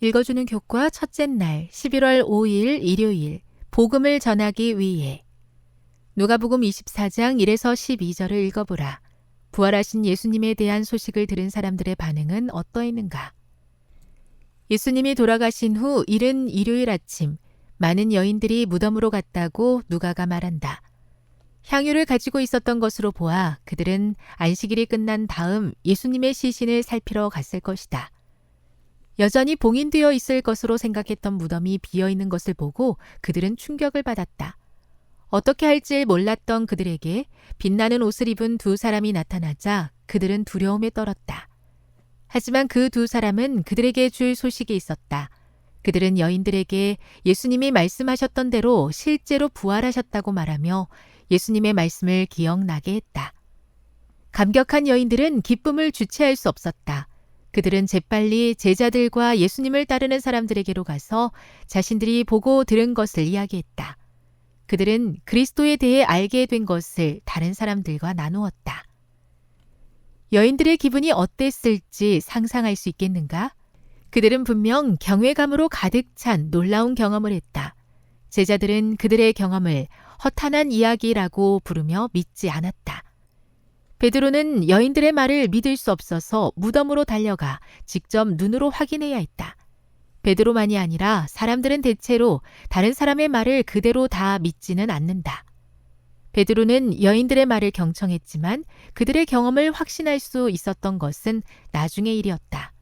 읽어주는 교과 첫째 날 11월 5일 일요일 복음을 전하기 위해 누가복음 24장 1에서 12절을 읽어보라. 부활하신 예수님에 대한 소식을 들은 사람들의 반응은 어떠했는가? 예수님이 돌아가신 후 이른 일요일 아침 많은 여인들이 무덤으로 갔다고 누가가 말한다. 향유를 가지고 있었던 것으로 보아 그들은 안식일이 끝난 다음 예수님의 시신을 살피러 갔을 것이다. 여전히 봉인되어 있을 것으로 생각했던 무덤이 비어있는 것을 보고 그들은 충격을 받았다. 어떻게 할지 몰랐던 그들에게 빛나는 옷을 입은 두 사람이 나타나자 그들은 두려움에 떨었다. 하지만 그 두 사람은 그들에게 줄 소식이 있었다. 그들은 여인들에게 예수님이 말씀하셨던 대로 실제로 부활하셨다고 말하며 예수님의 말씀을 기억나게 했다. 감격한 여인들은 기쁨을 주체할 수 없었다. 그들은 재빨리 제자들과 예수님을 따르는 사람들에게로 가서 자신들이 보고 들은 것을 이야기했다. 그들은 그리스도에 대해 알게 된 것을 다른 사람들과 나누었다. 여인들의 기분이 어땠을지 상상할 수 있겠는가? 그들은 분명 경외감으로 가득 찬 놀라운 경험을 했다. 제자들은 그들의 경험을 허탄한 이야기라고 부르며 믿지 않았다. 베드로는 여인들의 말을 믿을 수 없어서 무덤으로 달려가 직접 눈으로 확인해야 했다. 베드로만이 아니라 사람들은 대체로 다른 사람의 말을 그대로 다 믿지는 않는다. 베드로는 여인들의 말을 경청했지만 그들의 경험을 확신할 수 있었던 것은 나중의 일이었다.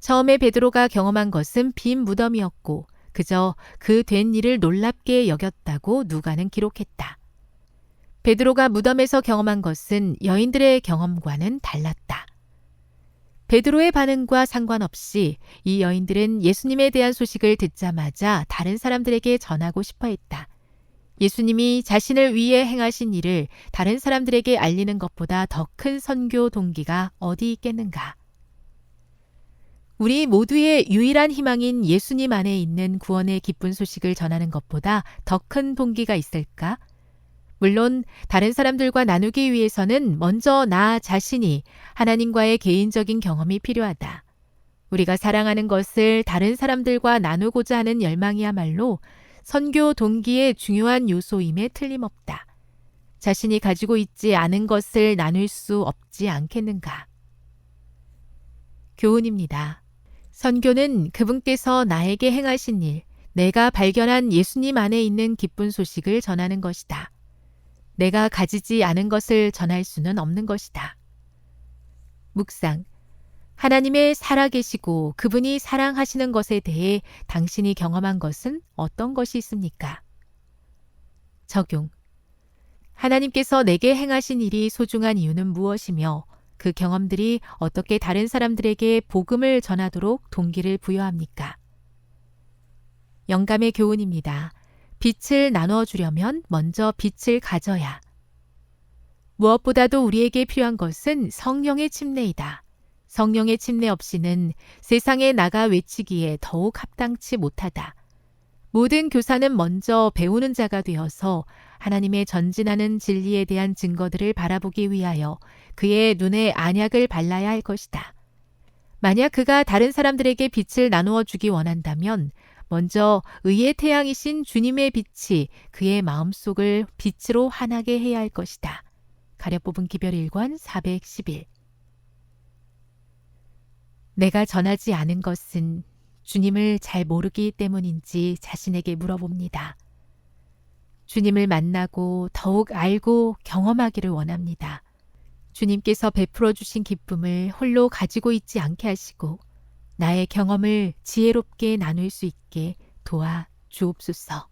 처음에 베드로가 경험한 것은 빈 무덤이었고 그저 그 된 일을 놀랍게 여겼다고 누가는 기록했다. 베드로가 무덤에서 경험한 것은 여인들의 경험과는 달랐다. 베드로의 반응과 상관없이 이 여인들은 예수님에 대한 소식을 듣자마자 다른 사람들에게 전하고 싶어 했다. 예수님이 자신을 위해 행하신 일을 다른 사람들에게 알리는 것보다 더 큰 선교 동기가 어디 있겠는가? 우리 모두의 유일한 희망인 예수님 안에 있는 구원의 기쁜 소식을 전하는 것보다 더 큰 동기가 있을까? 물론 다른 사람들과 나누기 위해서는 먼저 나 자신이 하나님과의 개인적인 경험이 필요하다. 우리가 사랑하는 것을 다른 사람들과 나누고자 하는 열망이야말로 선교 동기의 중요한 요소임에 틀림없다. 자신이 가지고 있지 않은 것을 나눌 수 없지 않겠는가? 교훈입니다. 선교는 그분께서 나에게 행하신 일, 내가 발견한 예수님 안에 있는 기쁜 소식을 전하는 것이다. 내가 가지지 않은 것을 전할 수는 없는 것이다. 묵상. 하나님의 살아계시고 그분이 사랑하시는 것에 대해 당신이 경험한 것은 어떤 것이 있습니까? 적용. 하나님께서 내게 행하신 일이 소중한 이유는 무엇이며 그 경험들이 어떻게 다른 사람들에게 복음을 전하도록 동기를 부여합니까? 영감의 교훈입니다. 빛을 나눠주려면 먼저 빛을 가져야. 무엇보다도 우리에게 필요한 것은 성령의 침례이다. 성령의 침례 없이는 세상에 나가 외치기에 더욱 합당치 못하다. 모든 교사는 먼저 배우는 자가 되어서 하나님의 전진하는 진리에 대한 증거들을 바라보기 위하여 그의 눈에 안약을 발라야 할 것이다. 만약 그가 다른 사람들에게 빛을 나누어 주기 원한다면 먼저 의의 태양이신 주님의 빛이 그의 마음속을 빛으로 환하게 해야 할 것이다. 가려뽑은 기별 1권 411. 내가 전하지 않은 것은 주님을 잘 모르기 때문인지 자신에게 물어봅니다. 주님을 만나고 더욱 알고 경험하기를 원합니다. 주님께서 베풀어 주신 기쁨을 홀로 가지고 있지 않게 하시고 나의 경험을 지혜롭게 나눌 수 있게 도와 주옵소서.